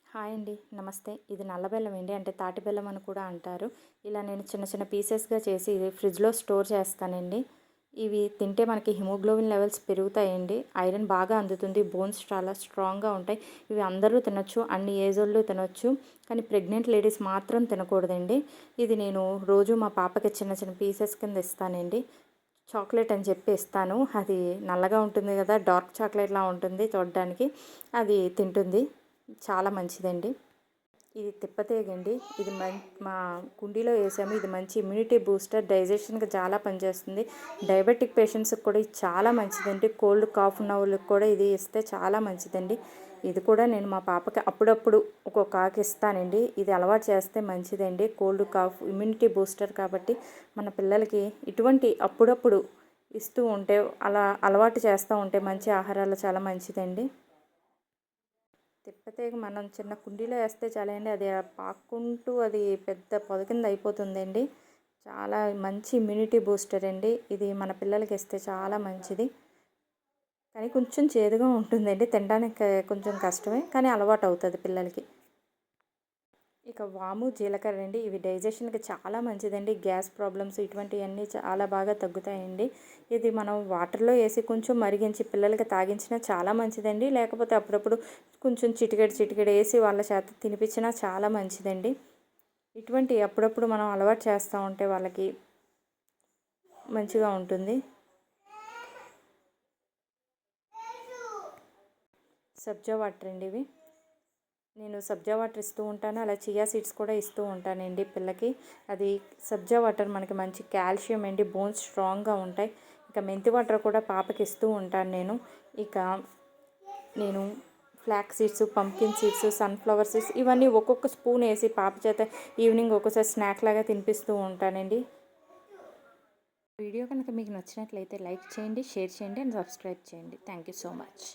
Hi అండి. నమస్తే. ఇది నల్ల బెల్లం అండి. అంటే తాటి బెల్లం అని కూడా అంటారు. ఇలా నేను చిన్న చిన్న పీసెస్‌గా చేసి ఇది ఫ్రిడ్జ్‌లో స్టోర్ చేస్తానండి. ఇవి తింటే మనకి హిమోగ్లోబిన్ లెవెల్స్ పెరుగుతాయండి. ఐరన్ బాగా అందుతుంది. బోన్స్ చాలా స్ట్రాంగ్‌గా ఉంటాయి. ఇవి అందరూ తినొచ్చు. అన్ని ఏజోళ్ళు తినొచ్చు. కానీ ప్రెగ్నెంట్ లేడీస్ మాత్రం తినకూడదండి. ఇది నేను రోజు మా పాపకి చిన్న చిన్న పీసెస్ కింద ఇస్తానండి. చాక్లెట్ అని చెప్పి ఇస్తాను. అది నల్లగా ఉంటుంది కదా! డార్క్ చాక్లెట్‌లా ఉంటుంది చూడడానికి. అది తింటుంది. చాలా మంచిదండి. ఇది తిప్పతీగండి. ఇది మా కుండీలో వేసాము. ఇది మంచి ఇమ్యూనిటీ బూస్టర్, డైజెషన్‌కి చాలా పనిచేస్తుంది. డయాబెటిక్ పేషెంట్స్‌కి కూడా ఇది చాలా మంచిదండి. కోల్డ్, కాఫ్ ఉన్న వాళ్ళకి కూడా ఇది ఇస్తే చాలా మంచిదండి. ఇది కూడా నేను మా పాపకి అప్పుడప్పుడు ఒక్కొక్క ఆకు ఇస్తానండి. ఇది అలవాటు చేస్తే మంచిదండి. కోల్డ్, కాఫ్ ఇమ్యూనిటీ బూస్టర్ కాబట్టి మన పిల్లలకి ఇటువంటి అప్పుడప్పుడు ఇస్తూ ఉంటే అలా అలవాటు చేస్తూ ఉంటే మంచి ఆహారాలు చాలా మంచిదండి. తిప్పతీగ మనం చిన్న కుండీలో వేస్తే చాలండి, అది పాక్కుంటూ అది పెద్ద పొద కింద అయిపోతుందండి. చాలా మంచి ఇమ్యూనిటీ బూస్టర్ అండి. ఇది మన పిల్లలకి ఇస్తే చాలా మంచిది. కానీ కొంచెం చేదుగా ఉంటుందండి. తినడానికి కొంచెం కష్టమే, కానీ అలవాటు అవుతుంది పిల్లలకి. ఇక వాము, జీలకర్ర అండి. ఇవి డైజెషన్‌కి చాలా మంచిదండి. గ్యాస్ ప్రాబ్లమ్స్ ఇటువంటివన్నీ చాలా బాగా తగ్గుతాయండి. ఇది మనం వాటర్‌లో వేసి కొంచెం మరిగించి పిల్లలకి తాగించినా చాలా మంచిదండి. లేకపోతే అప్పుడప్పుడు కొంచెం చిటికెడు చిటికెడు వేసి వాళ్ళ చేత తినిపించినా చాలా మంచిదండి. ఇటువంటి అప్పుడప్పుడు మనం అలవాటు చేస్తూ ఉంటే వాళ్ళకి మంచిగా ఉంటుంది. సబ్జా వాటర్ అండి ఇవి. నేను సబ్జా వాటర్ ఇస్తూ ఉంటాను. అలా చియా సీడ్స్ కూడా ఇస్తూ ఉంటానండి పిల్లకి. అది సబ్జా వాటర్ మనకి మంచి కాల్షియం అండి. బోన్స్ స్ట్రాంగ్గా ఉంటాయి. ఇక మెంతి వాటర్ కూడా పాపకి ఇస్తూ ఉంటాను నేను. ఇక నేను flax seeds, pumpkin seeds, sunflower seeds ఇవన్నీ ఒక్కొక్క స్పూన్ వేసి పాప చేత ఈవినింగ్ ఒక్కోసారి స్నాక్ లాగా తినిపిస్తూ ఉంటానండి. వీడియో కనుక మీకు నచ్చినట్లయితే లైక్ చేయండి, షేర్ చేయండి అండ్ సబ్స్క్రైబ్ చేయండి. Thank you so much.